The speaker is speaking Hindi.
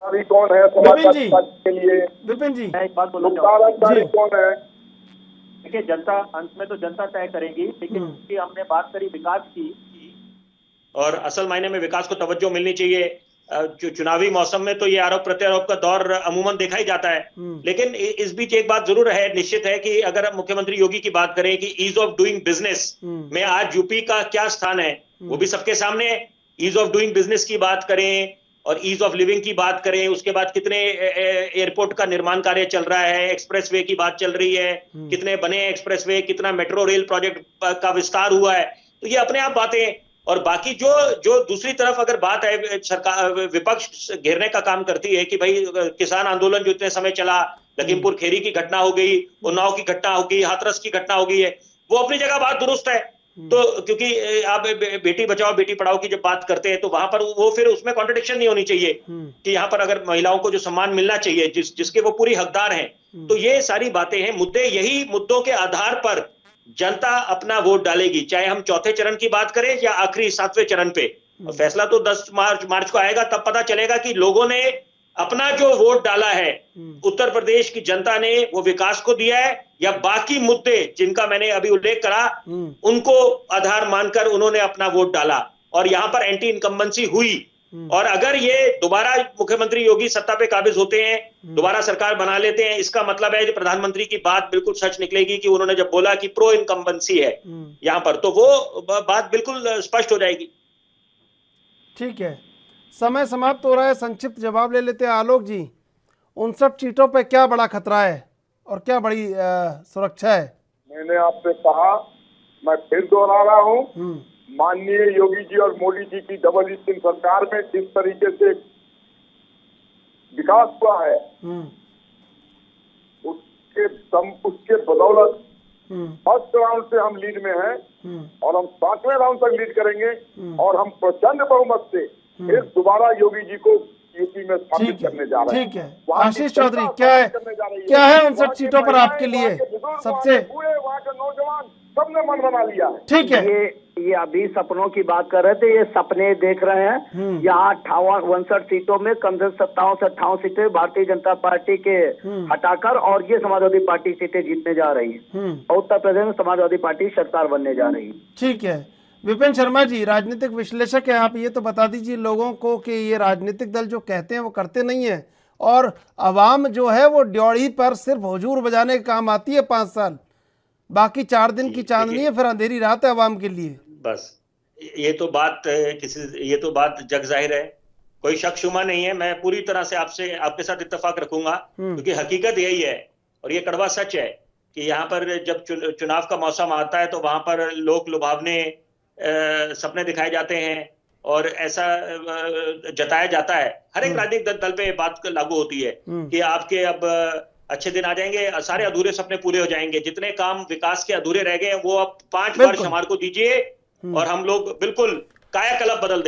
अभी कौन है समाजवादी पार्टी के लिए? विपिन जी, मैं एक बात बोलना मुख्तार अंसारी कौन है? देखिए, जनता अंत में तो जनता तय करेगी, लेकिन हमने बात करी विकास की, और असल मायने में विकास को तवज्जो मिलनी चाहिए। चुनावी मौसम में तो ये आरोप प्रत्यारोप का दौर अमूमन देखा ही जाता है, लेकिन इस बीच एक बात जरूर है, निश्चित है कि अगर मुख्यमंत्री योगी की बात करें कि ईज ऑफ डूइंग बिजनेस में आज यूपी का क्या स्थान है वो भी सबके सामने है। ईज ऑफ डूइंग बिजनेस की बात करें और ईज ऑफ लिविंग की बात करें, उसके बाद कितने एयरपोर्ट का निर्माण कार्य चल रहा है, एक्सप्रेसवे की बात चल रही है, कितने बने एक्सप्रेसवे, कितना मेट्रो रेल प्रोजेक्ट का विस्तार हुआ है, तो ये अपने आप बातें। और बाकी जो दूसरी तरफ अगर बात है, सरकार विपक्ष घेरने का काम करती है कि भाई किसान आंदोलन जो इतने समय चला, लखीमपुर खेरी की घटना हो गई, उन्नाव की घटना हो गई, हाथरस की घटना हो गई है, वो अपनी जगह बात दुरुस्त है। तो क्योंकि आप बेटी बचाओ बेटी पढ़ाओ की जब बात करते हैं तो वहां पर वो फिर उसमें कॉन्ट्रडिक्शन नहीं होनी चाहिए कि यहाँ पर अगर महिलाओं को जो सम्मान मिलना चाहिए जिसके वो पूरी हकदार हैं, तो ये सारी बातें हैं, मुद्दे, यही मुद्दों के आधार पर जनता अपना वोट डालेगी, चाहे हम चौथे चरण की बात करें या आखिरी 7वें चरण पे। फैसला तो 10 मार्च को आएगा, तब पता चलेगा कि लोगों ने अपना जो वोट डाला है, उत्तर प्रदेश की जनता ने वो विकास को दिया है या बाकी मुद्दे जिनका मैंने अभी उल्लेख करा उनको आधार मानकर उन्होंने अपना वोट डाला और यहां पर एंटी इनकम्बेंसी हुई। और अगर ये दोबारा मुख्यमंत्री योगी सत्ता पे काबिज होते हैं, दोबारा सरकार बना लेते हैं, इसका मतलब है कि प्रधानमंत्री की बात बिल्कुल सच निकलेगी कि उन्होंने जब बोला कि प्रो इनकम्बेंसी है यहां पर, तो वो बात बिल्कुल स्पष्ट हो जाएगी। ठीक है, समय समाप्त हो रहा है, संक्षिप्त जवाब ले लेते हैं आलोक जी। 59 सीटों पे क्या बड़ा खतरा है और क्या बड़ी सुरक्षा है? मैंने आपसे कहा, मैं फिर दोहरा रहा हूँ, माननीय योगी जी और मोदी जी की डबल इंजन सरकार में जिस तरीके से विकास हुआ है उसके बदौलत फर्स्ट राउंड से हम लीड में हैं और हम 7वें राउंड तक लीड करेंगे और हम प्रचंड बहुमत से फिर दोबारा योगी जी को यूपी में स्थापित करने जा रहे हैं। ठीक है, आशीष चौधरी, क्या है 59 सीटों पर आपके लिए सबसे? वहाँ के नौजवान सबने मन बना लिया है। ठीक है, ये अभी सपनों की बात कर रहे थे, ये सपने देख रहे हैं। यहाँ 59 सीटों में कम से 57 से 58 सीटें भारतीय जनता पार्टी के हटाकर और ये समाजवादी पार्टी सीटें जीतने जा रही है और उत्तर प्रदेश में समाजवादी पार्टी सरकार बनने जा रही है। ठीक है, विपिन शर्मा जी, राजनीतिक विश्लेषक है आप, ये तो बता दीजिए लोगों को कि ये राजनीतिक दल जो कहते हैं वो करते नहीं है और अवाम जो है वो ड्योढ़ी पर सिर्फ हुजूर बजाने का काम आती है 5 साल, बाकी 4 दिन की चांदनी है, फिर अंधेरी रात है अवाम के लिए। बस ये तो बात जग जाहिर है, कोई शक शुमा नहीं है। मैं पूरी तरह से आपके साथ इत्तेफाक रखूंगा क्योंकि हकीकत यही है और ये कड़वा सच है कि यहाँ पर जब चुनाव का मौसम आता है तो वहां पर लोक लुभावने सपने दिखाए जाते हैं और ऐसा जताया जाता है। हर एक राजनीतिक दल पे बात लागू होती है कि आपके अब अच्छे दिन आ जाएंगे, सारे अधूरे सपने पूरे हो जाएंगे, जितने काम विकास के अधूरे रह गए वो अब 5 वर्ष हमारे को दीजिए और हम लोग बिल्कुल कायाकल्प बदल देंगे।